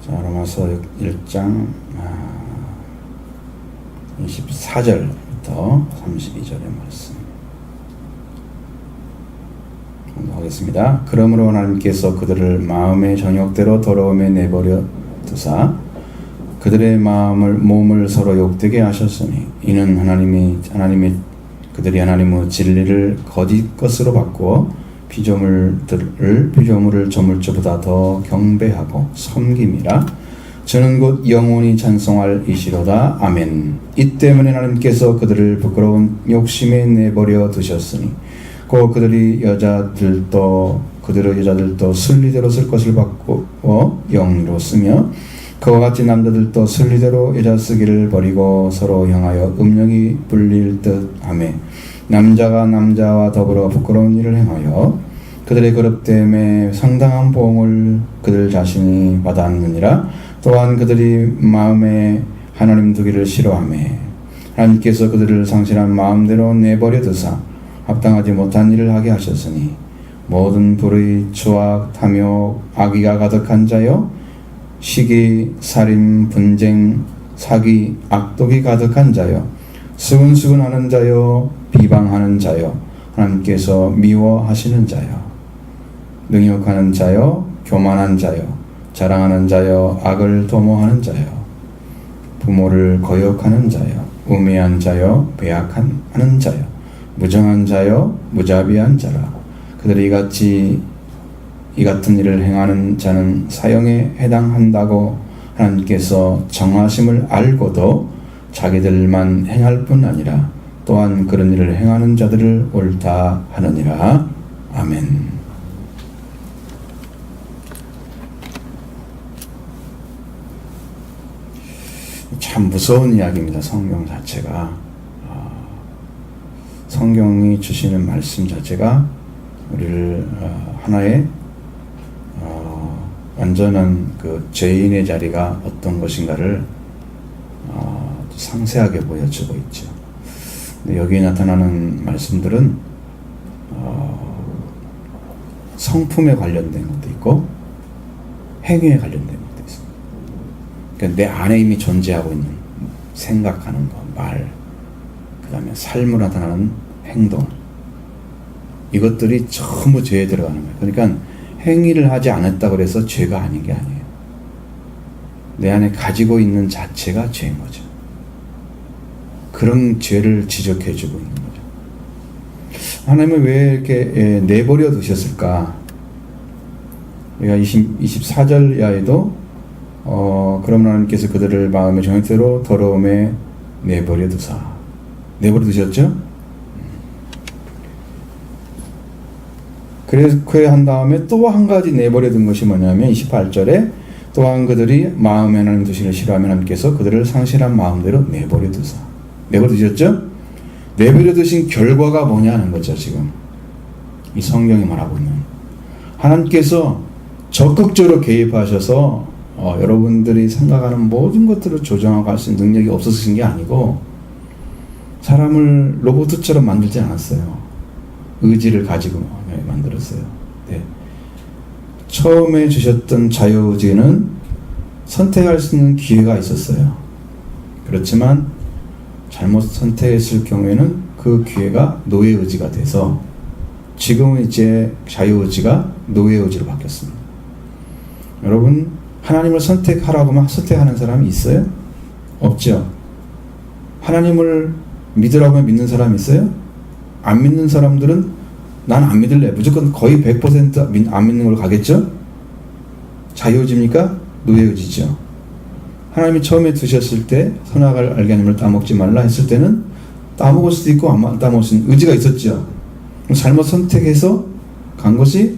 자, 로마서 1장 24절부터 32절의 말씀 하겠습니다. 그러므로 하나님께서 그들을 마음의 정욕대로 더러움에 내버려 두사 그들의 몸을 서로 욕되게 하셨으니 이는 그들이 하나님의 진리를 거짓 것으로 바꾸어 피조물을 조물주보다 더 경배하고 섬김이라. 저는 곧 영원히 찬송할 이시로다. 아멘. 이 때문에 하나님께서 그들을 부끄러운 욕심에 내버려 두셨으니 곧 그들의 여자들도 순리대로 쓸 것을 바꾸어 영리로 쓰며 그와 같이 남자들도 순리대로 여자 쓰기를 버리고 서로 향하여 음욕이 불릴 듯 하며 남자가 남자와 더불어 부끄러운 일을 행하여 그들의 거듭됨에 상당한 보응을 그들 자신이 받았느니라. 또한 그들이 마음에 하나님 두기를 싫어하며 하나님께서 그들을 상실한 마음대로 내버려 두사 합당하지 못한 일을 하게 하셨으니 모든 불의, 추악, 탐욕, 악의가 가득한 자여 시기, 살인, 분쟁, 사기, 악독이 가득한 자여 수근수근하는 자여 비방하는 자여 하나님께서 미워하시는 자여 능욕하는 자여 교만한 자여 자랑하는 자여 악을 도모하는 자여 부모를 거역하는 자여 우매한 자여 배악하는 자여 무정한 자여 무자비한 자라. 그들이 이 같은 일을 행하는 자는 사형에 해당한다고 하나님께서 정하심을 알고도 자기들만 행할 뿐 아니라 또한 그런 일을 행하는 자들을 옳다 하느니라. 아멘. 참 무서운 이야기입니다. 성경 자체가. 성경이 주시는 말씀 자체가 우리를 하나의 완전한 그 죄인의 자리가 어떤 것인가를 상세하게 보여주고 있죠. 근데 여기에 나타나는 말씀들은 성품에 관련된 것도 있고 행위에 관련된 것도 있습니다. 그러니까 내 안에 이미 존재하고 있는 생각하는 것, 말, 그 다음에 삶으로 나타나는 행동, 이것들이 전부 죄에 들어가는 거예요. 그러니까 행위를 하지 않았다고 해서 죄가 아닌 게 아니에요. 내 안에 가지고 있는 자체가 죄인 거죠. 그런 죄를 지적해주고 있는 거죠. 하나님은 왜 이렇게 내버려 두셨을까? 우리가 24절 이하에도 그럼 하나님께서 그들을 마음의 정욕대로 더러움에 내버려 두사. 내버려 두셨죠? 그래 한 다음에 또 한 가지 내버려 둔 것이 뭐냐면 28절에 또한 그들이 마음에 하나님 두시기를 싫어하면 하나님께서 그들을 상실한 마음대로 내버려 두사. 내버려 두셨죠? 내버려 두신 결과가 뭐냐는 거죠. 지금 이 성경이 말하고 있는 하나님께서 적극적으로 개입하셔서 여러분들이 생각하는 모든 것들을 조정하고 할 수 있는 능력이 없으신 게 아니고 사람을 로봇처럼 만들지 않았어요. 의지를 가지고 만들었어요. 네. 처음에 주셨던 자유의지는 선택할 수 있는 기회가 있었어요. 그렇지만 잘못 선택했을 경우에는 그 기회가 노예의지가 돼서 지금은 이제 자유의지가 노예의지로 바뀌었습니다. 여러분, 하나님을 선택하라고 하면 선택하는 사람이 있어요? 없죠. 하나님을 믿으라고 하면 믿는 사람이 있어요? 안 믿는 사람들은 난 안 믿을래. 무조건 거의 100% 안 믿는 걸로 가겠죠? 자유의지입니까? 노예의지죠. 하나님이 처음에 두셨을 때 선악을 알게 하는 걸 따먹지 말라 했을 때는 따먹을 수도 있고 안 따먹을 수 있는 의지가 있었죠. 잘못 선택해서 간 것이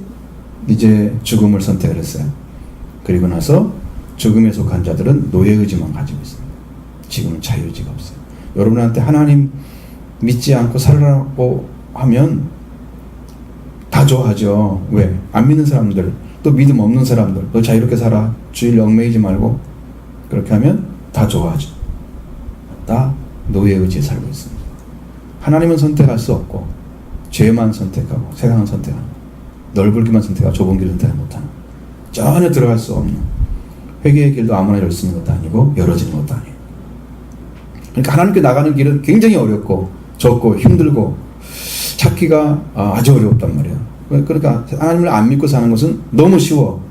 이제 죽음을 선택을 했어요. 그리고 나서 죽음에 속한 자들은 노예의지만 가지고 있습니다. 지금은 자유의지가 없어요. 여러분한테 하나님 믿지 않고 살라고 하면 다 좋아하죠. 왜? 안 믿는 사람들, 또 믿음 없는 사람들, 너 자유롭게 살아, 주일 얽매이지 말고, 그렇게 하면 다 좋아하죠. 다 노예의지에 살고 있습니다. 하나님은 선택할 수 없고 죄만 선택하고 세상은 선택하고 넓은 길만 선택하고 좁은 길을 선택하지 못하는 전혀 들어갈 수 없는, 회개의 길도 아무나 열 수 있는 것도 아니고 열어지는 것도 아니에요. 그러니까 하나님께 나가는 길은 굉장히 어렵고 좁고 힘들고 찾기가 아주 어렵단 말이에요. 그러니까 하나님을 안 믿고 사는 것은 너무 쉬워.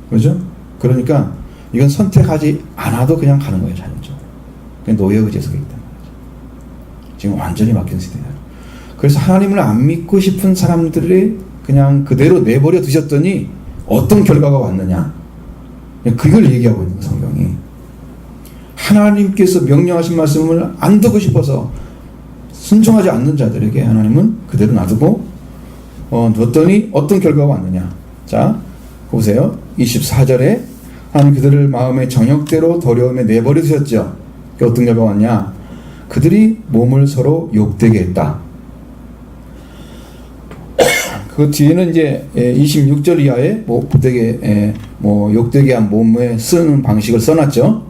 그렇죠? 그러니까 이건 선택하지 않아도 그냥 가는 거예요. 자연적으로. 그냥 노예 의지에 서 있단 말이죠. 지금 완전히 막힌 시대예요. 그래서 하나님을 안 믿고 싶은 사람들이 그냥 그대로 내버려 두셨더니 어떤 결과가 왔느냐, 그걸 얘기하고 있는 성경이. 하나님께서 명령하신 말씀을 안 듣고 싶어서 순종하지 않는 자들에게 하나님은 그대로 놔두고 뒀더니 어떤 결과가 왔느냐. 자, 보세요. 24절에 하나님 그들을 마음의 정욕대로 더러움에 내버려 두셨죠. 어떤 결과가 왔냐. 그들이 몸을 서로 욕되게 했다. 그 뒤에는 이제 26절 이하에 되게 욕되게 한 몸에 쓰는 방식을 써놨죠.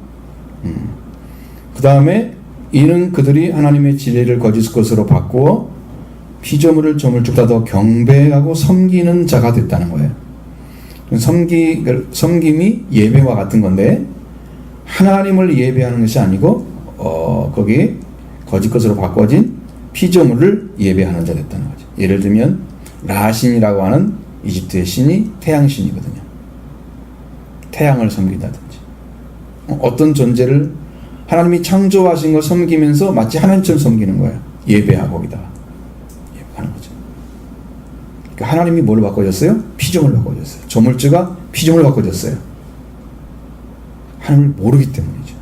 그 다음에 이는 그들이 하나님의 진리를 거짓 것으로 바꾸어 피조물을 조물주보다 더 경배하고 섬기는 자가 됐다는 거예요. 섬김이 예배와 같은 건데 하나님을 예배하는 것이 아니고 거기 거짓 것으로 바꿔진 피조물을 예배하는 자 됐다는 거죠. 예를 들면 라신이라고 하는 이집트의 신이 태양신이거든요. 태양을 섬긴다든지 어떤 존재를 하나님이 창조하신 걸 섬기면서 마치 하나님처럼 섬기는 거예요. 예배하고 거기다가 예배하는 거죠. 그러니까 하나님이 뭘 바꿔줬어요? 피조물을 바꿔줬어요. 조물주가 피조물을 바꿔줬어요. 하나님을 모르기 때문이죠.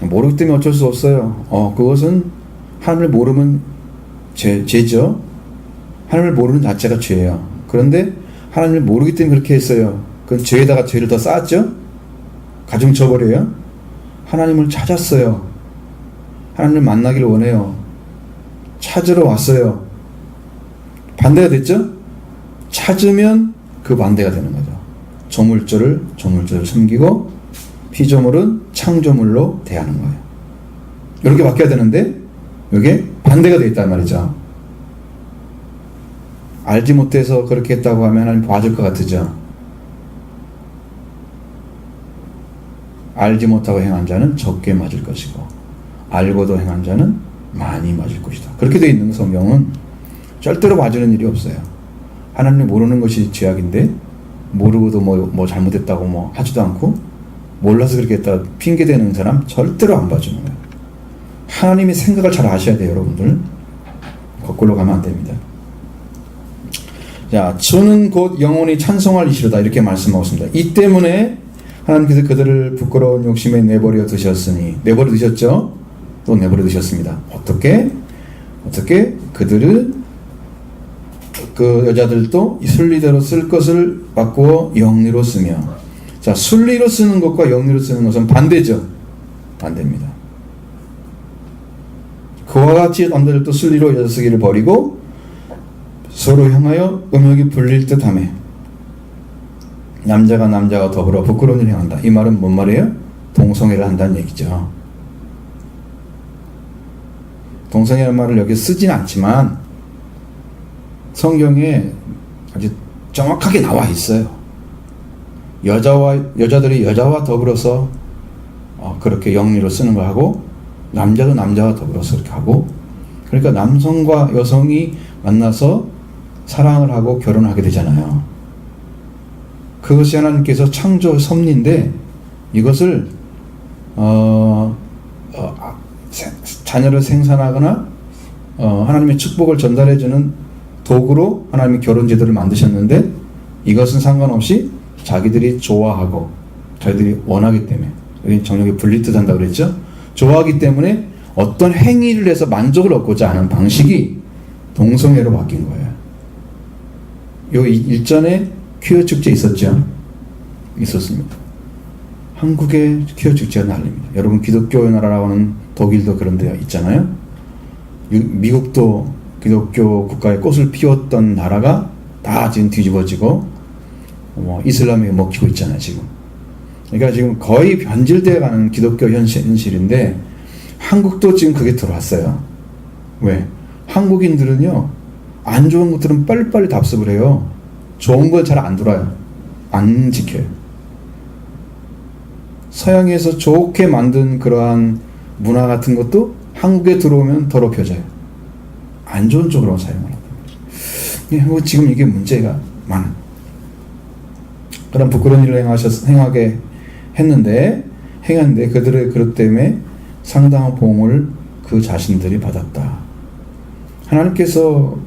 모르기 때문에 어쩔 수 없어요. 그것은 하나님을 모르면 죄죠. 하나님을 모르는 자체가 죄예요. 그런데 하나님을 모르기 때문에 그렇게 했어요. 그 죄에다가 죄를 더 쌓았죠. 가중 쳐버려요. 하나님을 찾았어요. 하나님을 만나기를 원해요. 찾으러 왔어요. 반대가 됐죠. 찾으면 그 반대가 되는 거죠. 조물주를 섬기고 피조물은 창조물로 대하는 거예요. 이렇게 바뀌어야 되는데 이게 반대가 되어 있단 말이죠. 알지 못해서 그렇게 했다고 하면 하나님 봐줄 것 같으죠. 알지 못하고 행한 자는 적게 맞을 것이고 알고도 행한 자는 많이 맞을 것이다. 그렇게 되어 있는 성경은 절대로 봐주는 일이 없어요. 하나님을 모르는 것이 죄악인데 모르고도 뭐 잘못했다고 하지도 않고 몰라서 그렇게 했다고 핑계대는 사람 절대로 안 봐주는 거예요. 하나님의 생각을 잘 아셔야 돼요, 여러분들. 거꾸로 가면 안 됩니다. 자, 주는 곧 영원히 찬송할 이시로다 이렇게 말씀하고 있습니다. 이 때문에 하나님께서 그들을 부끄러운 욕심에 내버려 두셨으니, 내버려 두셨죠? 또 내버려 두셨습니다. 어떻게 그들을 그 여자들도 순리대로 쓸 것을 바꾸어 영리로 쓰며. 자, 순리로 쓰는 것과 영리로 쓰는 것은 반대죠. 반대입니다. 그와 같이 남자들도 순리로 여자 쓰기를 버리고 서로 향하여 음욕이 불릴 듯하며 남자가 더불어 부끄러운 일을 행한다. 이 말은 뭔 말이에요? 동성애를 한다는 얘기죠. 동성애라는 말을 여기 쓰진 않지만 성경에 아주 정확하게 나와 있어요. 여자들이 여자와 더불어서 그렇게 영리로 쓰는 걸 하고 남자도 남자와 더불어서 그렇게 하고, 그러니까 남성과 여성이 만나서 사랑을 하고 결혼하게 되잖아요. 그것이 하나님께서 창조 섭리인데 이것을 자녀를 생산하거나 하나님의 축복을 전달해주는 도구로 하나님이 결혼 제도를 만드셨는데 이것은 상관없이 자기들이 좋아하고 자기들이 원하기 때문에, 여기 정욕이 불리듯 한다고 그랬죠. 좋아하기 때문에 어떤 행위를 해서 만족을 얻고자 하는 방식이 동성애로 바뀐 거예요. 요 일전에 퀴어 축제 있었죠? 있었습니다. 한국의 퀴어 축제가 난립니다. 여러분 기독교 나라라고 하는 독일도 그런 데 있잖아요. 미국도 기독교 국가의 꽃을 피웠던 나라가 다 지금 뒤집어지고 이슬람에 먹히고 있잖아요, 지금. 그러니까 지금 거의 변질되어 가는 기독교 현실인데 한국도 지금 그게 들어왔어요. 왜? 한국인들은요, 안 좋은 것들은 빨리빨리 답습을 해요. 좋은 걸 잘 안 들어요. 안 지켜요. 서양에서 좋게 만든 그러한 문화 같은 것도 한국에 들어오면 더럽혀져요. 안 좋은 쪽으로 사용을 합니다. 지금 이게 문제가 많아요. 그런 부끄러운 일을 행하게 했는데 그들의 그릇 때문에 상당한 보응을 그 자신들이 받았다. 하나님께서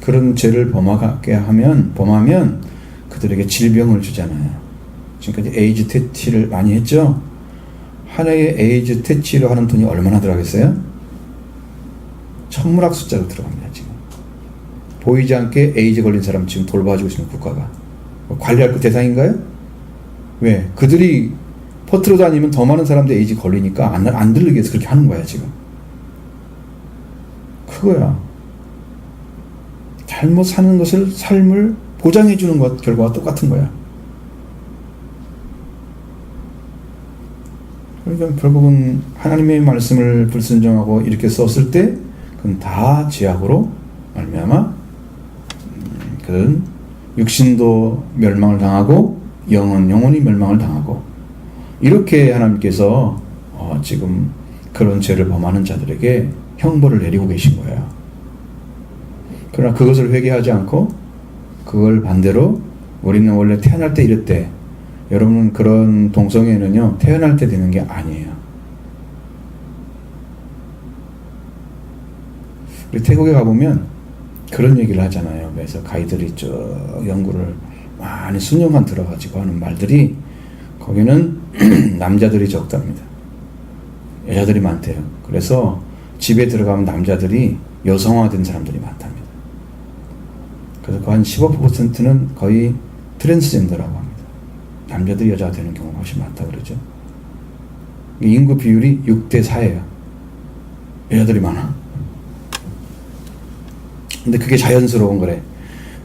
그런 죄를 범하면 그들에게 질병을 주잖아요. 지금까지 에이즈 퇴치를 많이 했죠. 하나의 에이즈 퇴치로 하는 돈이 얼마나 들어가겠어요? 천문학 숫자로 들어갑니다. 지금 보이지 않게 에이즈 걸린 사람 지금 돌봐주고 있습니다. 국가가 관리할 그 대상인가요? 왜? 그들이 퍼트로 다니면 더 많은 사람들이 에이즈 걸리니까 안 들리게 해서 그렇게 하는 거야. 지금 그거야. 잘못 사는 것을 삶을 보장해 주는 것 결과가 똑같은 거야. 그러니까 결국은 하나님의 말씀을 불순종하고 이렇게 썼을 때 그건 다 죄악으로 말미암아 그런 육신도 멸망을 당하고 영혼이 멸망을 당하고 이렇게 하나님께서 지금 그런 죄를 범하는 자들에게 형벌을 내리고 계신 거예요. 그러나 그것을 회개하지 않고 그걸 반대로 우리는 원래 태어날 때 이랬대. 여러분 그런 동성애는요 태어날 때 되는 게 아니에요. 우리 태국에 가보면 그런 얘기를 하잖아요. 그래서 가이드들이 쭉 연구를 많이 수년간 들어가지고 하는 말들이 거기는 남자들이 적답니다. 여자들이 많대요. 그래서 집에 들어가면 남자들이 여성화된 사람들이 많답니다. 그래서 그 한 15%는 거의 트랜스젠더라고 합니다. 남자들이 여자가 되는 경우가 훨씬 많다 그러죠. 인구 비율이 6대 4예요. 여자들이 많아. 근데 그게 자연스러운 거래.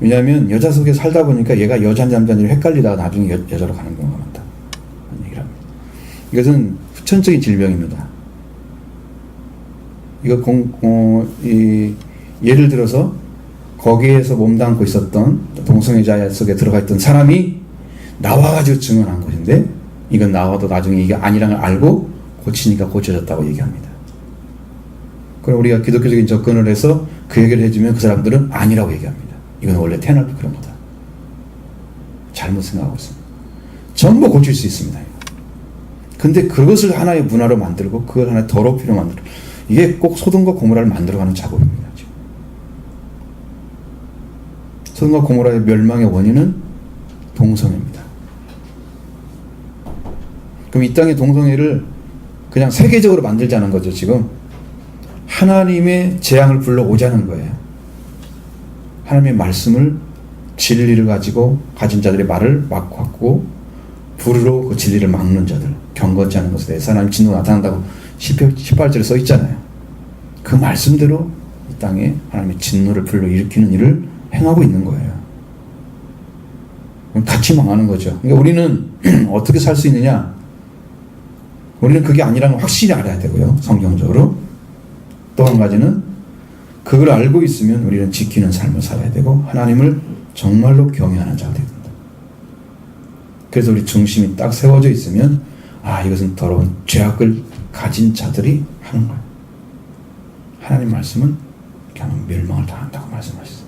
왜냐하면 여자 속에 살다 보니까 얘가 여자인지 남자인지 헷갈리다가 나중에 여자로 가는 경우가 많다. 그런 얘기를 합니다. 이것은 후천적인 질병입니다. 이거 예를 들어서 거기에서 몸담고 있었던 동성애자 속에 들어가 있던 사람이 나와가지고 증언한 것인데 이건 나와도 나중에 이게 아니라는 걸 알고 고치니까 고쳐졌다고 얘기합니다. 그럼 우리가 기독교적인 접근을 해서 그 얘기를 해주면 그 사람들은 아니라고 얘기합니다. 이건 원래 태어날 때 그런 거다. 잘못 생각하고 있습니다. 전부 고칠 수 있습니다. 근데 그것을 하나의 문화로 만들고 그걸 하나의 더럽히로 만들고 이게 꼭 소돔과 고모라를 만들어가는 작업입니다. 지금. 소돔과 고모라의 멸망의 원인은 동성애입니다. 그럼 이 땅의 동성애를 그냥 세계적으로 만들자는 거죠. 지금 하나님의 재앙을 불러오자는 거예요. 하나님의 말씀을 진리를 가지고 가진 자들의 말을 막고 불으로 그 진리를 막는 자들, 경건치 않은 것에 대해서 하나님 진노가 나타난다고 18절에 써 있잖아요. 그 말씀대로 이 땅에 하나님의 진노를 불러일으키는 일을 행하고 있는 거예요. 같이 망하는 거죠. 그러니까 우리는 어떻게 살 수 있느냐? 우리는 그게 아니라는 걸 확실히 알아야 되고요. 성경적으로. 또 한 가지는 그걸 알고 있으면 우리는 지키는 삶을 살아야 되고 하나님을 정말로 경외하는 자가 되야 된다. 그래서 우리 중심이 딱 세워져 있으면 이것은 더러운 죄악을 가진 자들이 하는 거예요. 하나님 말씀은 이렇게 하면 멸망을 당한다고 말씀하셨어요.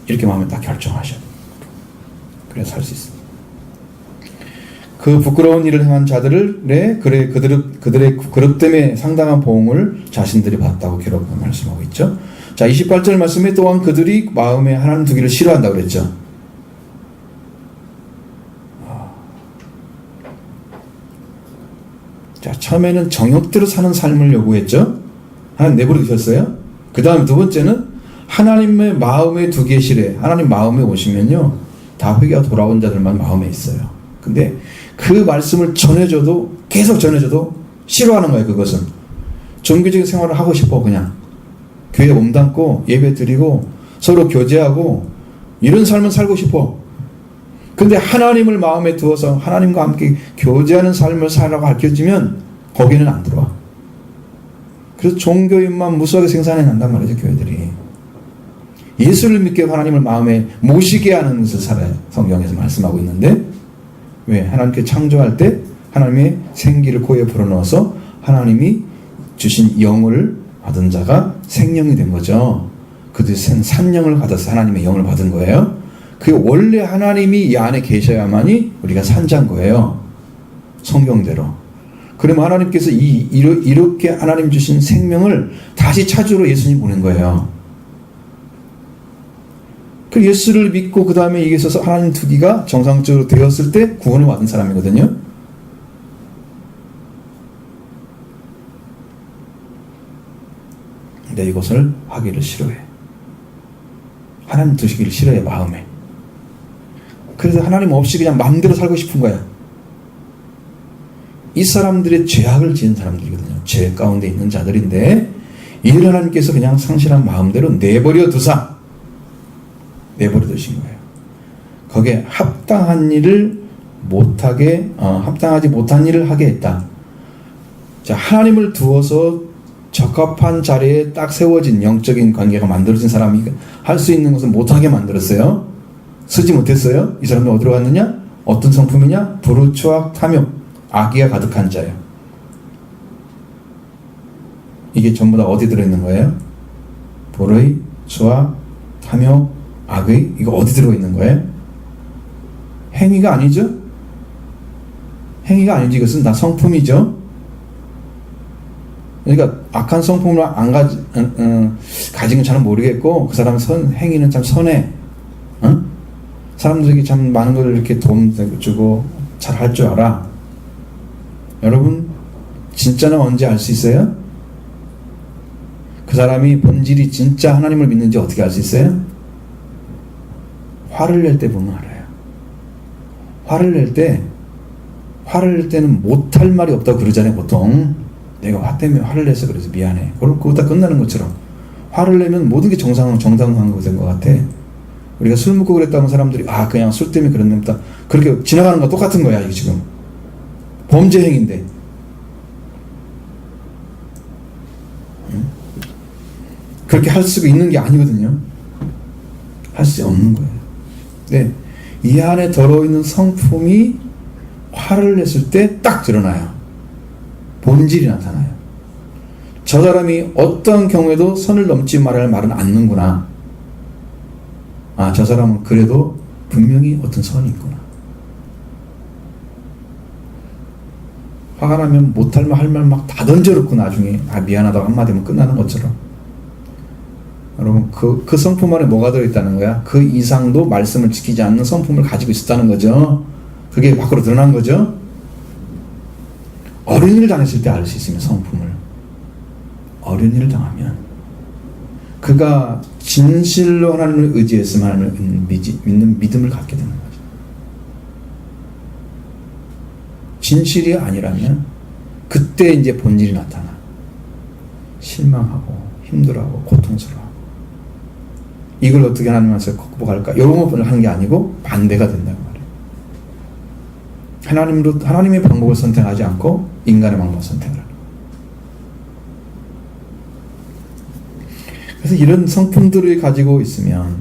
이렇게 마음에 딱 결정하셔야 돼요. 그래야 살 수 있습니다. 그 부끄러운 일을 행한 자들을 그들의 그릇 때문에 상당한 보응을 자신들이 받았다고 기록하고 말씀하고 있죠. 자, 28절 말씀에 또한 그들이 마음에 하나님 두기를 싫어한다고 그랬죠. 자, 처음에는 정욕대로 사는 삶을 요구했죠. 하나님 내버려 두셨어요. 그 다음 두 번째는 하나님의 마음에 두기에 싫어해. 하나님 마음에 오시면요 다 회개가 돌아온 자들만 마음에 있어요. 근데 그 말씀을 전해줘도 계속 전해줘도 싫어하는 거예요. 그것은 종교적인 생활을 하고 싶어. 그냥 교회에 몸담고 예배 드리고 서로 교제하고 이런 삶은 살고 싶어. 근데 하나님을 마음에 두어서 하나님과 함께 교제하는 삶을 살라고 가르쳐주면 거기는 안 들어와. 그래서 종교인만 무수하게 생산해 난단 말이죠. 교회들이. 예수를 믿게 하나님을 마음에 모시게 하는 것을 살아요. 성경에서 말씀하고 있는데, 왜? 하나님께 창조할 때 하나님의 생기를 코에 불어넣어서 하나님이 주신 영을 받은 자가 생명이 된 거죠. 그들이 산영을 받아서 하나님의 영을 받은 거예요. 그게 원래 하나님이 이 안에 계셔야만이 우리가 산자인 거예요. 성경대로. 그러면 하나님께서 이렇게 하나님 주신 생명을 다시 찾으러 예수님 보낸 거예요. 그 예수를 믿고 그 다음에 이게 있어서 하나님 두기가 정상적으로 되었을 때 구원을 받은 사람이거든요. 근데 이것을 하기를 싫어해. 하나님 두시기를 싫어해, 마음에. 그래서 하나님 없이 그냥 마음대로 살고 싶은 거야. 이 사람들의 죄악을 지은 사람들이거든요. 죄 가운데 있는 자들인데, 이를 하나님께서 그냥 상실한 마음대로 내버려 두사. 내버려 두신 거예요. 거기에 합당한 일을 못하게, 합당하지 못한 일을 하게 했다. 자, 하나님을 두어서 적합한 자리에 딱 세워진 영적인 관계가 만들어진 사람이 할 수 있는 것은 못하게 만들었어요. 쓰지 못했어요. 이 사람은 어디로 갔느냐? 어떤 성품이냐? 불우, 추악, 탐욕, 악의가 가득한 자예요. 이게 전부 다 어디 들어있는 거예요? 불의, 추악, 탐욕, 악의? 이거 어디 들어있는 거예요? 행위가 아니죠? 행위가 아니지. 이것은 다 성품이죠. 그러니까 악한 성품을 안 가진 건 잘 모르겠고, 그 사람 행위는 참 선해. 사람들에게 참 많은 걸 이렇게 도움 주고 잘 할 줄 알아. 여러분, 진짜는 언제 알 수 있어요? 그 사람이 본질이 진짜 하나님을 믿는지 어떻게 알 수 있어요? 화를 낼 때 보면 알아요. 화를 낼 때는 못할 말이 없다고 그러잖아요, 보통. 내가 화 때문에 화를 내서 그래서 미안해. 그거 다 끝나는 것처럼. 화를 내면 모든 게 정당한 거 된 것 같아. 우리가 술 먹고 그랬다면 사람들이, 그냥 술 때문에 그런 놈다. 그렇게 지나가는 거 똑같은 거야, 이게 지금. 범죄 행위인데. 그렇게 할 수가 있는 게 아니거든요. 할 수 없는 거예요. 네. 이 안에 들어있는 성품이 화를 냈을 때 딱 드러나요. 본질이 나타나요. 저 사람이 어떤 경우에도 선을 넘지 말할 말은 않는구나. 저 사람은 그래도 분명히 어떤 선이 있구나. 화가 나면 못할 말 할 말 막 다 던져놓고 나중에 미안하다고 한마디 하면 끝나는 것처럼. 여러분, 그 성품 안에 뭐가 들어있다는 거야? 그 이상도 말씀을 지키지 않는 성품을 가지고 있었다는 거죠. 그게 밖으로 드러난 거죠. 어린이를 당했을 때 알 수 있으면 성품을. 어린이를 당하면 그가 진실로 하나님을 의지했으면 하나님을 믿는 믿음을 갖게 되는 거죠. 진실이 아니라면 그때 이제 본질이 나타나. 실망하고 힘들어하고 고통스러워. 이걸 어떻게 하나님한테 극복할까? 이런 것을 하는 게 아니고 반대가 된다는 말이에요. 하나님의 방법을 선택하지 않고 인간의 방법을 선택을 하는. 그래서 이런 성품들을 가지고 있으면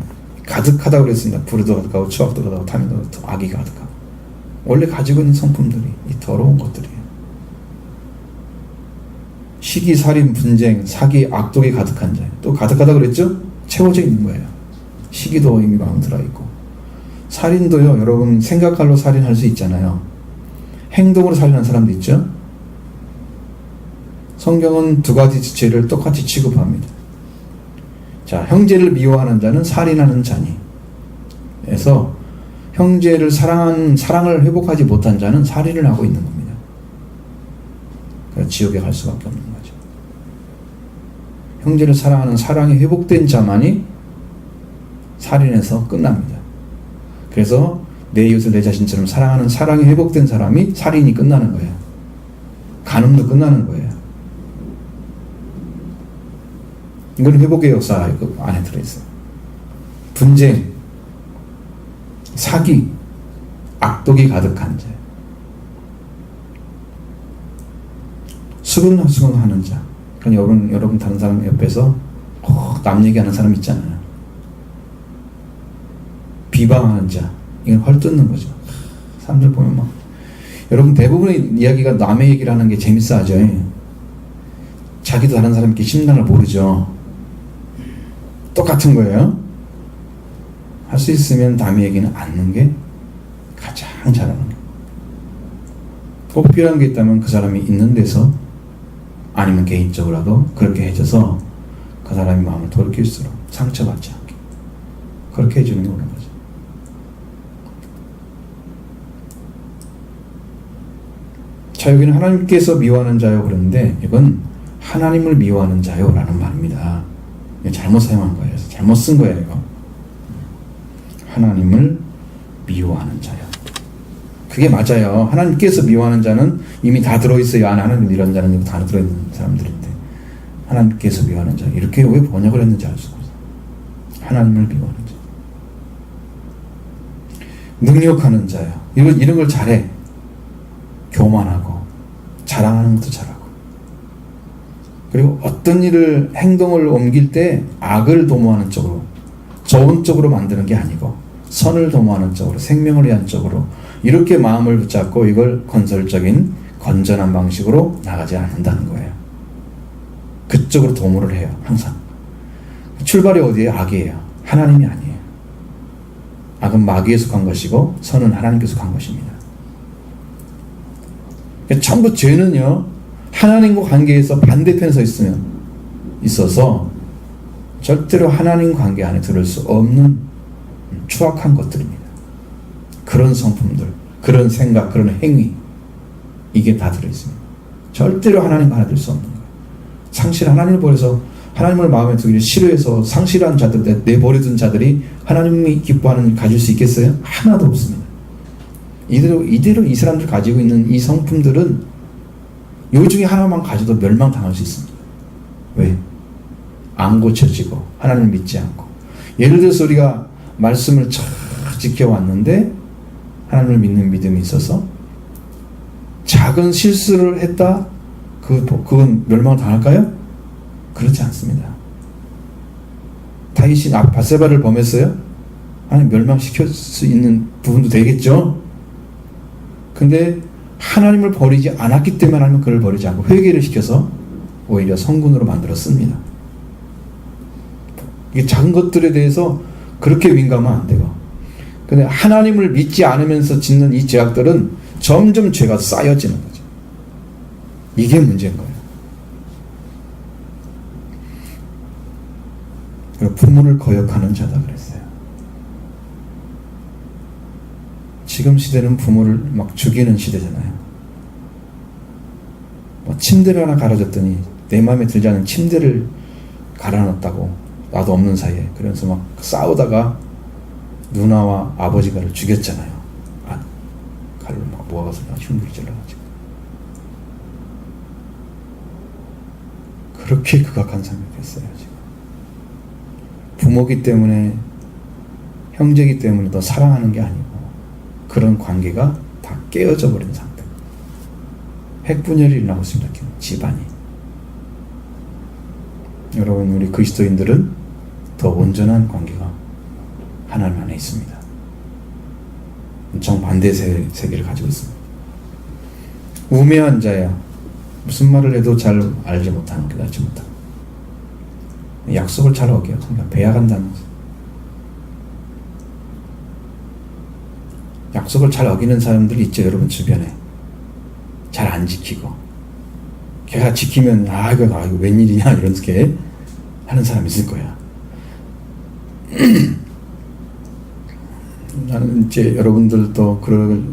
가득하다고 그랬습니다. 불의도 가득하고 추악도 가득하고 탐욕도 가득하고 악의가 가득하고. 원래 가지고 있는 성품들이 이 더러운 것들이에요. 시기, 살인, 분쟁, 사기, 악독이 가득한 자예요. 또 가득하다고 그랬죠? 채워져 있는 거예요. 시기도 이미 마음 들어있고. 살인도요, 여러분 생각할로 살인할 수 있잖아요. 행동으로 살인하는 사람도 있죠. 성경은 두 가지 죄를 똑같이 취급합니다. 자, 형제를 미워하는 자는 살인하는 자니. 그래서 형제를 사랑을 회복하지 못한 자는 살인을 하고 있는 겁니다. 그래서 지옥에 갈 수밖에 없는 거죠. 형제를 사랑하는 사랑이 회복된 자만이 살인해서 끝납니다. 그래서 내 이웃을 내 자신처럼 사랑하는 사랑이 회복된 사람이 살인이 끝나는 거예요. 간음도 끝나는 거예요. 이건 회복의 역사 그 안에 들어있어요. 분쟁, 사기, 악독이 가득한 자, 수근수근하는 자. 그러니까 여러분 다른 사람 옆에서 남 얘기하는 사람 있잖아요. 비방하는 자, 이건 헐뜯는 거죠. 사람들 보면 막, 여러분 대부분의 이야기가 남의 얘기를 하는 게 재밌어 하죠. 자기도 다른 사람께 심랑을 모르죠. 똑같은 거예요. 할 수 있으면 남의 얘기는 않는 게 가장 잘하는 거예요. 꼭 필요한 게 있다면 그 사람이 있는 데서 아니면 개인적으로라도 그렇게 해줘서 그 사람이 마음을 돌이킬수록 상처받지 않게 그렇게 해주는 게 옳은 거죠. 자, 여기는 하나님께서 미워하는 자요 그러는데 이건 하나님을 미워하는 자요 라는 말입니다. 잘못 사용한 거예요. 잘못 쓴 거예요. 이거 하나님을 미워하는 자요. 그게 맞아요. 하나님께서 미워하는 자는 이미 다 들어있어요. 안에 하나님 이런 자는 이거 다 들어있는 사람들인데 하나님께서 미워하는 자 이렇게 왜 번역을 했는지 알 수가 없어요. 하나님을 미워하는 자, 능력하는 자요. 이런 걸 잘해. 교만하고 자랑하는 것도 잘하고, 그리고 어떤 일을 행동을 옮길 때 악을 도모하는 쪽으로, 좋은 쪽으로 만드는 게 아니고 선을 도모하는 쪽으로, 생명을 위한 쪽으로 이렇게 마음을 붙잡고 이걸 건설적인 건전한 방식으로 나가지 않는다는 거예요. 그쪽으로 도모를 해요. 항상 출발이 어디에요? 악이에요. 하나님이 아니에요. 악은 마귀에 속한 것이고 선은 하나님께 속한 것입니다. 전부 죄는요 하나님과 관계에서 반대편에 서 있어서 절대로 하나님 관계 안에 들을 수 없는 추악한 것들입니다. 그런 성품들, 그런 생각, 그런 행위, 이게 다 들어있습니다. 절대로 하나님과 하나 들 수 없는 거예요. 상실, 하나님을 버려서 하나님을 마음에 두기를 싫어해서 상실한 자들, 내버려둔 자들이 하나님이 기뻐하는 일 가질 수 있겠어요? 하나도 없습니다. 이대로 이 사람들 가지고 있는 이 성품들은 요 중에 하나만 가져도 멸망당할 수 있습니다. 왜? 안 고쳐지고 하나님을 믿지 않고. 예를 들어서 우리가 말씀을 잘 지켜왔는데 하나님을 믿는 믿음이 있어서 작은 실수를 했다? 그건 멸망당할까요? 그렇지 않습니다. 다윗이 밧세바를 범했어요? 하나님 멸망시킬 수 있는 부분도 되겠죠? 근데 하나님을 버리지 않았기 때문에 하나님은 그를 버리지 않고 회개를 시켜서 오히려 성군으로 만들었습니다. 이게 작은 것들에 대해서 그렇게 민감하면 안 되고, 근데 하나님을 믿지 않으면서 짓는 이 죄악들은 점점 죄가 쌓여지는 거죠. 이게 문제인 거예요. 그리고 부모를 거역하는 자다 그랬어요. 지금 시대는 부모를 막 죽이는 시대잖아요. 뭐 침대를 하나 갈아줬더니 내 마음에 들지 않은 침대를 갈아놨다고, 나도 없는 사이에. 그래서 막 싸우다가 누나와 아버지가를 죽였잖아요. 칼로 막 모아가서 흉기를 찔러가지고. 그렇게 극악한 삶을 했어요. 지금 부모기 때문에, 형제기 때문에 더 사랑하는 게 아니고 그런 관계가 다 깨어져 버린 상태. 핵분열이 일어나고 있습니다. 집안이. 여러분, 우리 그리스도인들은 더 온전한 관계가 하나님 안에 있습니다. 정반대의 세계를 가지고 있습니다. 우매한 자야. 무슨 말을 해도 잘 알지 못하는, 깨닫지 못하는. 약속을 잘 어겨요. 그러니까 배약한다는 거죠. 약속을 잘 어기는 사람들이 있죠, 여러분 주변에. 잘 안 지키고. 걔가 지키면 이거 웬일이냐 이렇게 하는 사람이 있을 거야. 나는 이제 여러분들도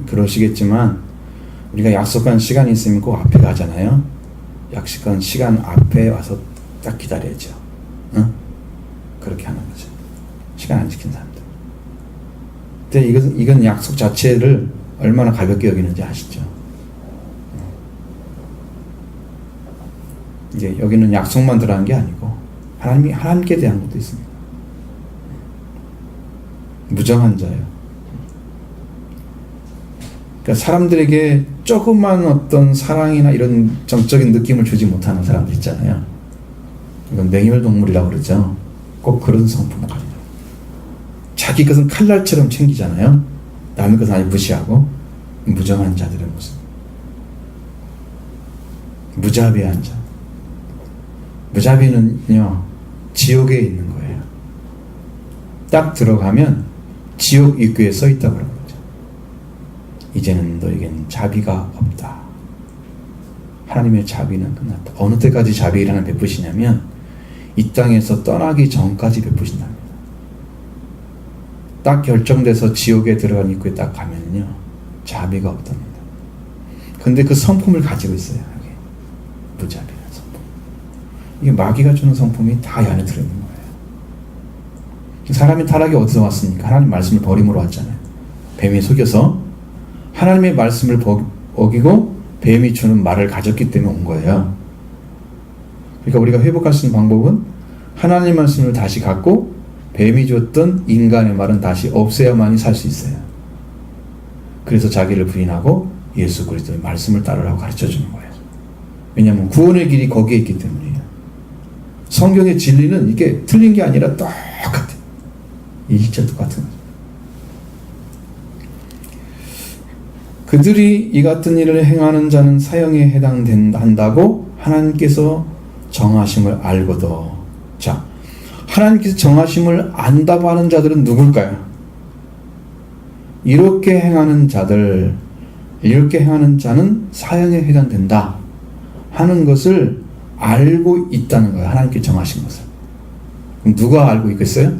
그러시겠지만 우리가 약속한 시간이 있으면 꼭 앞에 가잖아요. 약속한 시간 앞에 와서 딱 기다려야죠. 응? 그렇게 하는 거죠. 시간 안 지킨 사람들. 근데 이건 약속 자체를 얼마나 가볍게 여기는지 아시죠? 이제 여기는 약속만 들어간 게 아니고 하나님께 대한 것도 있습니다. 무정한 자예요. 그러니까 사람들에게 조그만 어떤 사랑이나 이런 정적인 느낌을 주지 못하는 사람들 있잖아요. 이건 냉혈 동물이라고 그러죠. 꼭 그런 성품을 가지고 자기 것은 칼날처럼 챙기잖아요. 남의 것은 아예 무시하고. 무정한 자들의 모습. 무자비한 자. 무자비는요, 지옥에 있는 거예요. 딱 들어가면 지옥 입구에 써 있다고 그런 거죠. 이제는 너에겐 자비가 없다. 하나님의 자비는 끝났다. 어느 때까지 자비를 하나 베푸시냐면 이 땅에서 떠나기 전까지 베푸신답니다. 딱 결정돼서 지옥에 들어간 입구에 딱 가면요, 자비가 없답니다. 근데 그 성품을 가지고 있어요. 여기. 무자비한 성품. 이게 마귀가 주는 성품이 다 이 안에 들어있는 거예요. 사람이 타락이 어디서 왔습니까? 하나님 말씀을 버림으로 왔잖아요. 뱀이 속여서 하나님의 말씀을 어기고 뱀이 주는 말을 가졌기 때문에 온 거예요. 그러니까 우리가 회복할 수 있는 방법은 하나님 말씀을 다시 갖고 뱀이 줬던 인간의 말은 다시 없애야만이 살 수 있어요. 그래서 자기를 부인하고 예수 그리스도의 말씀을 따르라고 가르쳐주는 거예요. 왜냐하면 구원의 길이 거기에 있기 때문이에요. 성경의 진리는 이게 틀린 게 아니라 똑같아요. 일체 똑같은 거죠. 그들이 이 같은 일을 행하는 자는 사형에 해당한다고 하나님께서 정하심을 알고도. 자, 하나님께서 정하심을 안다고 하는 자들은 누굴까요? 이렇게 행하는 자들, 이렇게 행하는 자는 사형에 해당된다 하는 것을 알고 있다는 거예요. 하나님께 정하신 것을. 그럼 누가 알고 있겠어요?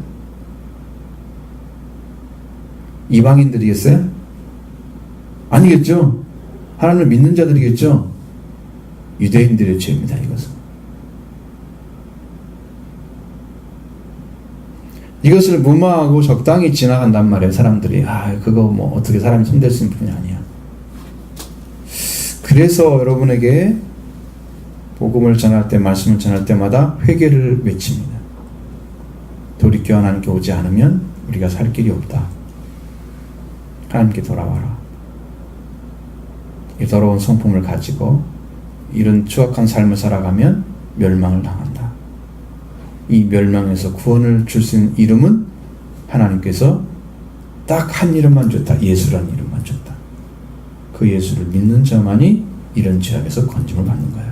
이방인들이겠어요? 아니겠죠. 하나님을 믿는 자들이겠죠. 유대인들의 죄입니다. 이것은. 이것을 무마하고 적당히 지나간단 말이에요. 사람들이. 그거 뭐 어떻게 사람이 손댈 수 있는 분이 아니야. 그래서 여러분에게 복음을 전할 때, 말씀을 전할 때마다 회개를 외칩니다. 돌이켜 하나님께 오지 않으면 우리가 살 길이 없다. 하나님께 돌아와라. 이 더러운 성품을 가지고 이런 추악한 삶을 살아가면 멸망을 당한다. 이 멸망에서 구원을 줄 수 있는 이름은 하나님께서 딱 한 이름만 줬다. 예수라는 이름만 줬다. 그 예수를 믿는 자만이 이런 죄악에서 건짐을 받는 거야.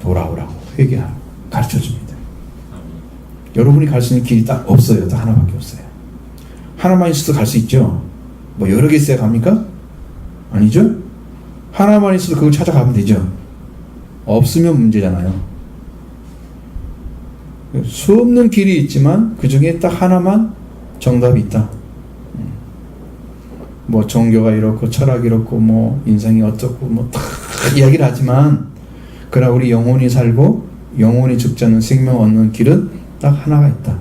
돌아오라고 회개하라고 가르쳐줍니다. 여러분이 갈 수 있는 길이 딱 없어요. 딱 하나밖에 없어요. 하나만 있어도 갈 수 있죠. 뭐 여러 개 있어야 갑니까? 아니죠? 하나만 있어도 그걸 찾아가면 되죠. 없으면 문제잖아요. 수없는 길이 있지만 그 중에 딱 하나만 정답이 있다. 뭐 종교가 이렇고 철학이 이렇고 뭐 인생이 어떻고 뭐 다 이야기를 하지만 그러나 우리 영혼이 살고 영혼이 죽지 않는 생명 얻는 길은 딱 하나가 있다.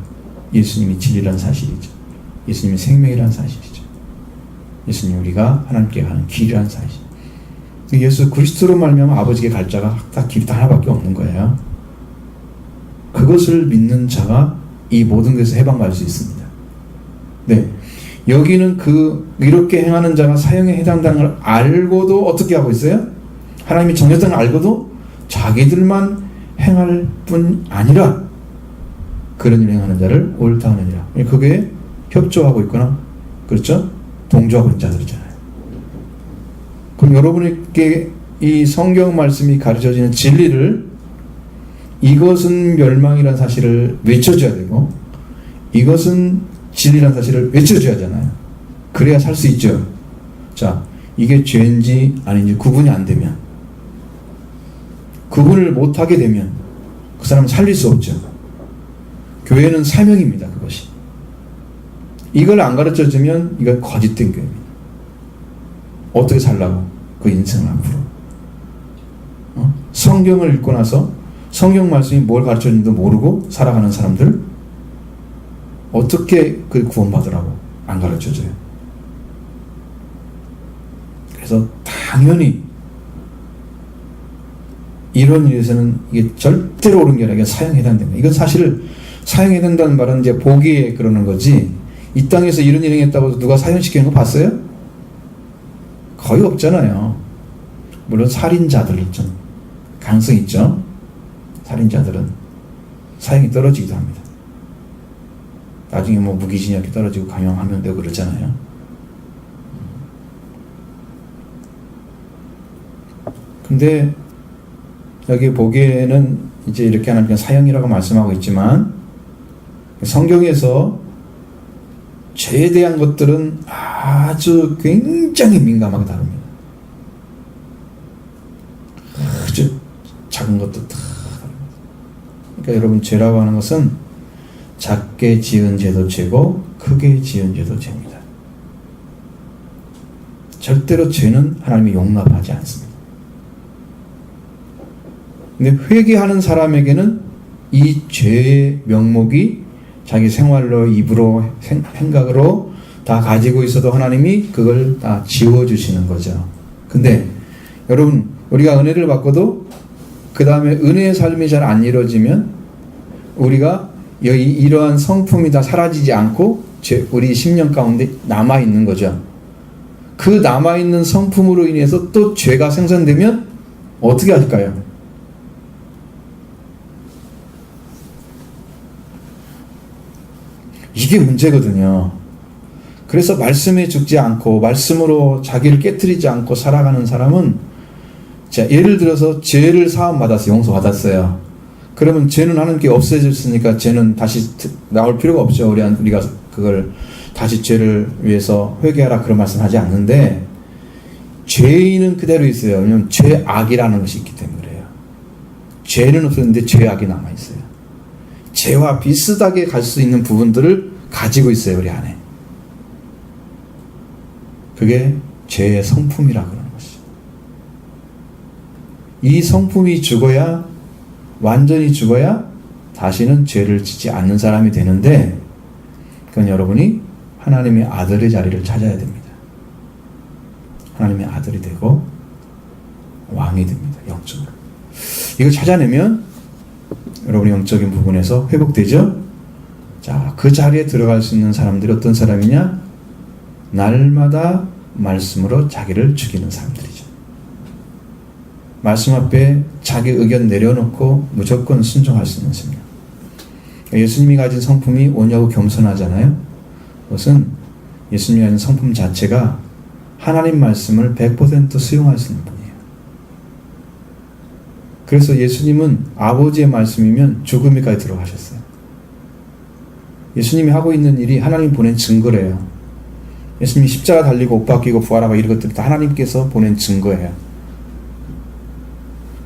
예수님이 진리란 사실이죠. 예수님이 생명이란 사실이죠. 예수님 우리가 하나님께 가는 길이란 사실. 예수 그리스도로 말미암아 아버지께 갈 자가 딱 길이 딱 하나밖에 없는 거예요. 그것을 믿는 자가 이 모든 것에서 해방받을 수 있습니다. 네, 여기는 이렇게 행하는 자가 사형에 해당되는 걸 알고도 어떻게 하고 있어요? 하나님이 정했다는 걸 알고도 자기들만 행할 뿐 아니라 그런 일을 행하는 자를 옳다 하느니라. 그게 협조하고 있거나 그렇죠? 동조하고 있는 자들이잖아요. 그럼 여러분에게 이 성경 말씀이 가르쳐지는 진리를 이것은 멸망이라는 사실을 외쳐줘야 되고 이것은 진리라는 사실을 외쳐줘야 하잖아요. 그래야 살 수 있죠. 자, 이게 죄인지 아닌지 구분이 안 되면 구분을 못하게 되면 그 사람은 살릴 수 없죠. 교회는 사명입니다. 그것이. 이걸 안 가르쳐주면 이건 거짓된 교회입니다. 어떻게 살라고? 그 인생을 앞으로. 성경을 읽고 나서 성경 말씀이 뭘 가르쳐주는지도 모르고 살아가는 사람들 어떻게 그 구원받으라고 안 가르쳐줘요. 그래서 당연히 이런 일에서는 이게 절대로 옳은 게 아니라 사형에 해당되는 거예요. 이건 사실 사형에 해당된다는 말은 이제 보기에 그러는 거지 이 땅에서 이런 일 행했다고 누가 사형시키는 거 봤어요? 거의 없잖아요. 물론 살인자들 좀 가능성이 있죠. 살인자들은 사형이 떨어지기도 합니다. 나중에 뭐 무기징역이 떨어지고 감형하면 되고 그러잖아요. 근데 여기 보기에는 이제 이렇게 하나님께서 사형이라고 말씀하고 있지만 성경에서 죄에 대한 것들은 아주 굉장히 민감하게 다룹니다. 아주 작은 것도 다 다릅니다. 그러니까 여러분, 죄라고 하는 것은 작게 지은 죄도 죄고 크게 지은 죄도 죄입니다. 절대로 죄는 하나님이 용납하지 않습니다. 근데 회개하는 사람에게는 이 죄의 명목이 자기 생활로, 입으로, 생각으로 다 가지고 있어도 하나님이 그걸 다 지워주시는 거죠. 근데 여러분, 우리가 은혜를 받고도 그 다음에 은혜의 삶이 잘 안 이루어지면 우리가 이러한 성품이 다 사라지지 않고 우리 심령 가운데 남아있는 거죠. 그 남아있는 성품으로 인해서 또 죄가 생성되면 어떻게 할까요? 이게 문제거든요. 그래서 말씀에 죽지 않고 말씀으로 자기를 깨트리지 않고 살아가는 사람은, 자, 예를 들어서 죄를 사함받았어요. 용서받았어요. 그러면 죄는 하나님께 없어졌으니까 죄는 다시 나올 필요가 없죠. 우리가 그걸 다시 죄를 위해서 회개하라 그런 말씀 하지 않는데, 죄인은 그대로 있어요. 왜냐하면 죄악이라는 것이 있기 때문에 그래요. 죄는 없었는데 죄악이 남아있어요. 죄와 비슷하게 갈 수 있는 부분들을 가지고 있어요, 우리 안에. 그게 죄의 성품이라고 하는 것이죠. 이 성품이 죽어야, 완전히 죽어야 다시는 죄를 짓지 않는 사람이 되는데, 그건 여러분이 하나님의 아들의 자리를 찾아야 됩니다. 하나님의 아들이 되고 왕이 됩니다, 영적으로. 이걸 찾아내면 여러분의 영적인 부분에서 회복되죠? 자, 그 자리에 들어갈 수 있는 사람들이 어떤 사람이냐? 날마다 말씀으로 자기를 죽이는 사람들이죠. 말씀 앞에 자기 의견 내려놓고 무조건 순종할 수 있는 심령. 예수님이 가진 성품이 온유하고 겸손하잖아요. 그것은 예수님이 가진 성품 자체가 하나님 말씀을 100% 수용할 수 있는 분이에요. 그래서 예수님은 아버지의 말씀이면 죽음에까지 들어가셨어요. 예수님이 하고 있는 일이 하나님 보낸 증거래요. 예수님이 십자가 달리고 옷 벗기고 부활하고 이런 것들이 다 하나님께서 보낸 증거예요.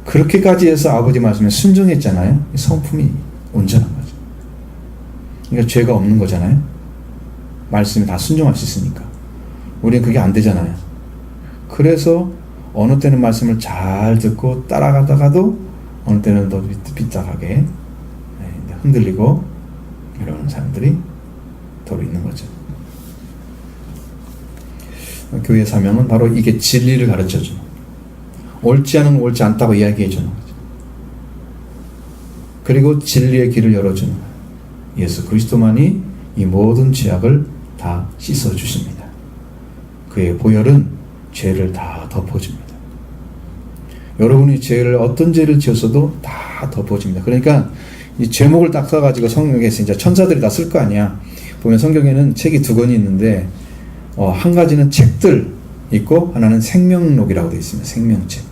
그렇게까지 해서 아버지 말씀에 순종했잖아요. 성품이 온전한 거죠. 그러니까 죄가 없는 거잖아요. 말씀에 다 순종할 수 있으니까. 우리는 그게 안 되잖아요. 그래서 어느 때는 말씀을 잘 듣고 따라가다가도 어느 때는 더 빗딱하게 흔들리고 이러는 사람들이 더러 있는 거죠. 교회 사명은 바로 이게 진리를 가르쳐주는, 옳지 않은 옳지 않다고 이야기해주는 거죠. 그리고 진리의 길을 열어주는 거예요. 예수 그리스도만이 이 모든 죄악을 다 씻어주십니다. 그의 보혈은 죄를 다 덮어줍니다. 여러분이 죄를, 어떤 죄를 지었어도 다 덮어줍니다. 그러니까 이 제목을 딱 써가지고 성경에서 이제 천사들이 다 쓸 거 아니야. 보면 성경에는 책이 2권이 있는데, 한 가지는 책들 있고, 하나는 생명록이라고 되어 있습니다. 생명책.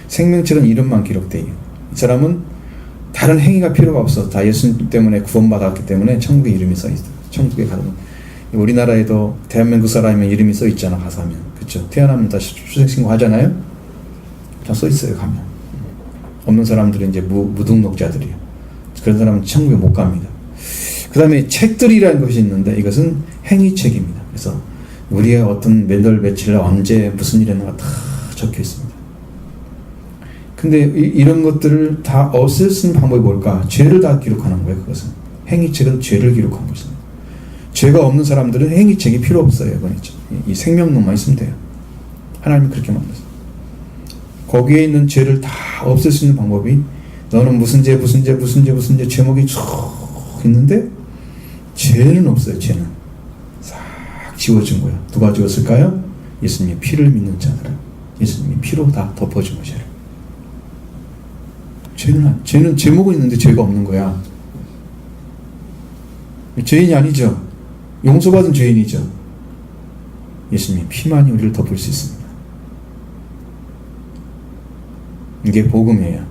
생명책은 이름만 기록되어 있어요. 이 사람은 다른 행위가 필요가 없어. 다 예수님 때문에 구원받았기 때문에 천국에 이름이 써 있어요. 천국에 가면. 우리나라에도 대한민국 사람이면 이름이 써 있잖아, 가서 하면. 그쵸? 태어나면 다 출생신고 하잖아요? 다 써 있어요, 가면. 없는 사람들은 이제 무등록자들이에요. 그런 사람은 천국에 못 갑니다. 그 다음에 책들이라는 것이 있는데, 이것은 행위책입니다. 그래서 우리의 어떤 몇 월 며칠 언제 무슨 일 했는가 다 적혀 있습니다. 근데 이런 것들을 다 없앨 수 있는 방법이 뭘까? 죄를 다 기록하는 거예요. 그것은 행위책은 죄를 기록한 것입니다. 죄가 없는 사람들은 행위책이 필요 없어요. 이 생명록만 있으면 돼요. 하나님이 그렇게 만들었어요. 거기에 있는 죄를 다 없앨 수 있는 방법이, 너는 무슨 죄 제목이 쭉 있는데 죄는 없어요. 죄는 싹 지워진 거예요. 누가 지웠을까요? 예수님의 피를 믿는 자들은 예수님이 피로 다 덮어준 거죠. 죄는 제목은 있는데 죄가 없는 거야. 죄인이 아니죠. 용서받은 죄인이죠. 예수님 피만이 우리를 덮을 수 있습니다. 이게 복음이에요.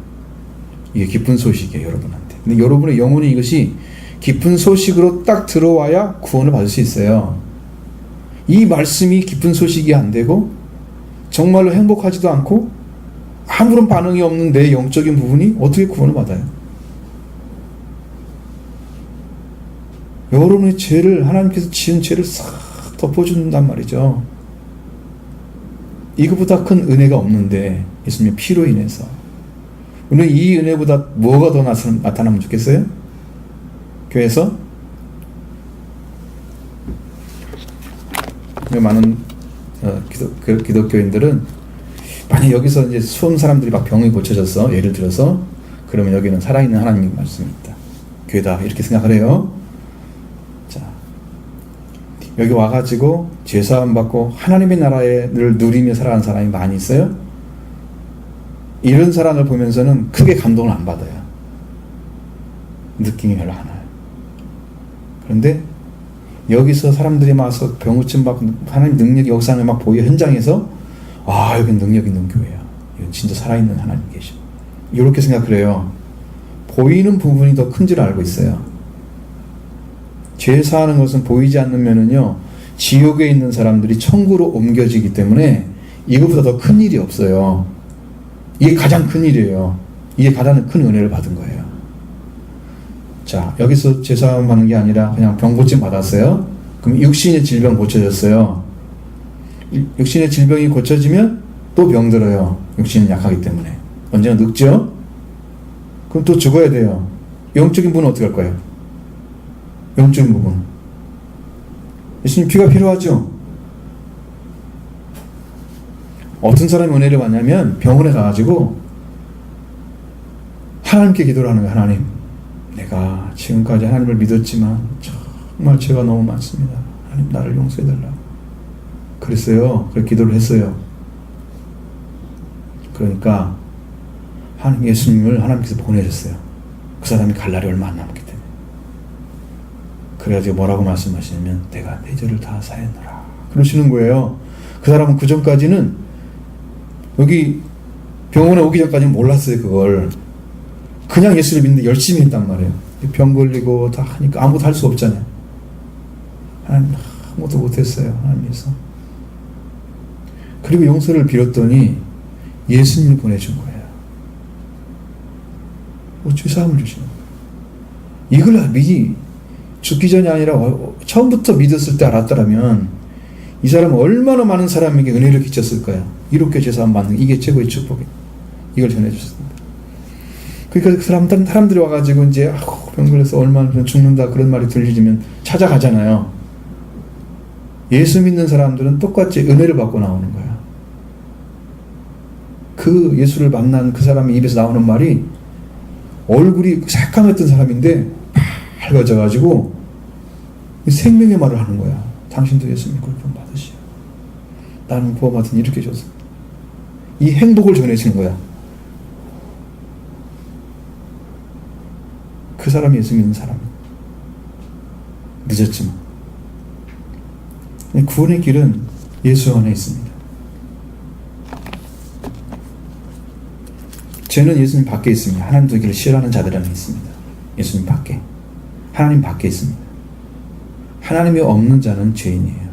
이게 기쁜 소식이에요, 여러분한테. 근데 여러분의 영혼이 이것이 기쁜 소식으로 딱 들어와야 구원을 받을 수 있어요. 이 말씀이 기쁜 소식이 안 되고 정말로 행복하지도 않고 아무런 반응이 없는 내 영적인 부분이 어떻게 구원을 받아요? 여러분의 죄를, 하나님께서 지은 죄를 싹 덮어준단 말이죠. 이거보다 큰 은혜가 없는데 예수님의 피로 인해서 오늘 이 은혜보다 뭐가 더 나타나면 좋겠어요? 교회에서 많은 기독교인들은 만약 여기서 이제 수험 사람들이 막 병이 고쳐졌어, 예를 들어서, 그러면 여기는 살아있는 하나님의 말씀이 있다, 교회다, 이렇게 생각을 해요. 자, 여기 와가지고 죄사함 받고 하나님의 나라를 누리며 살아가는 사람이 많이 있어요. 이런 사람을 보면서는 크게 감동을 안 받아요. 느낌이 별로 안 와요. 그런데 여기서 사람들이 와서 병고침 받고 하나님 능력이 역사하는 막 보여, 현장에서 아, 여긴 능력 있는 교회야, 이건 진짜 살아있는 하나님 계셔, 이렇게 생각을 해요. 보이는 부분이 더 큰 줄 알고 있어요. 죄 사하는 것은 보이지 않으면은요, 지옥에 있는 사람들이 천국으로 옮겨지기 때문에 이것보다 더 큰 일이 없어요. 이게 가장 큰 일이에요. 이게 가장 큰 은혜를 받은 거예요. 자, 여기서 죄사함 받는 게 아니라 그냥 병고침 받았어요. 그럼 육신의 질병 고쳐졌어요. 육신의 질병이 고쳐지면 또 병들어요. 육신은 약하기 때문에. 언제나 늙죠? 그럼 또 죽어야 돼요. 영적인 부분은 어떻게 할 거예요? 영적인 부분. 예수님 피가 필요하죠? 어떤 사람이 은혜를 받냐면 병원에 가가지고 하나님께 기도를 하는 거예요. 하나님, 내가 지금까지 하나님을 믿었지만 정말 죄가 너무 많습니다. 하나님, 나를 용서해달라. 그랬어요. 그렇게 기도를 했어요. 그러니까 하나님, 예수님을 하나님께서 보내셨어요. 그 사람이 갈 날이 얼마 안 남았기 때문에. 그래가지고 뭐라고 말씀하시냐면, 내가 내 죄를 다 사했노라, 그러시는 거예요. 그 사람은 그 전까지는, 여기 병원에 오기 전까지는 몰랐어요. 그걸 그냥 예수를 믿는데 열심히 했단 말이에요. 병 걸리고 다 하니까 아무것도 할 수 없잖아요. 하나님, 아무것도 못했어요, 하나님께서. 그리고 용서를 빌었더니 예수님을 보내준 거예요. 죄사함을 주시는 거예요. 이걸 미리 죽기 전이 아니라 처음부터 믿었을 때 알았더라면 이 사람은 얼마나 많은 사람에게 은혜를 끼쳤을 거예요. 이렇게 죄사함 받는 이게 최고의 축복이에요. 이걸 전해주셨습니다. 그러니까 그 사람들이 와가지고 이제 병 걸려서 얼마나 죽는다 그런 말이 들리면 찾아가잖아요. 예수 믿는 사람들은 똑같이 은혜를 받고 나오는 거예요. 그 예수를 만난 그 사람의 입에서 나오는 말이, 얼굴이 새까맸던 사람인데 밝아져가지고 생명의 말을 하는 거야. 당신도 예수 믿고 구원 받으시오. 나는 구원 받으니 이렇게 줬어. 이 행복을 전해주는 거야. 그 사람이 예수 믿는 사람. 늦었지만 구원의 길은 예수 안에 있습니다. 죄는 예수님 밖에 있습니다. 하나님 두기를 싫어하는 자들 안에 있습니다. 예수님 밖에. 하나님 밖에 있습니다. 하나님이 없는 자는 죄인이에요.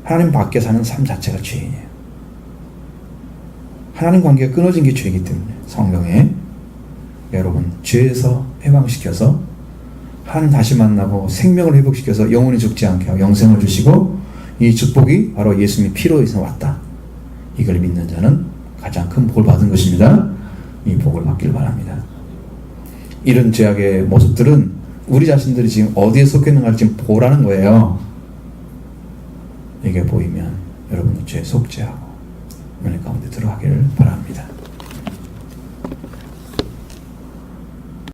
하나님 밖에 사는 삶 자체가 죄인이에요. 하나님 관계가 끊어진 게 죄이기 때문에 성경에 여러분, 죄에서 해방시켜서 하나님 다시 만나고 생명을 회복시켜서 영혼이 죽지 않게 하고 영생을 주시고, 이 축복이 바로 예수님의 피로 인해서 왔다. 이걸 믿는 자는 가장 큰 복을 받은 것입니다. 이 복을 받기를 바랍니다. 이런 죄악의 모습들은 우리 자신들이 지금 어디에 속해 있는가를 지금 보라는 거예요. 이게 보이면 여러분은 죄 속죄하고 은혜 가운데 들어가기를 바랍니다.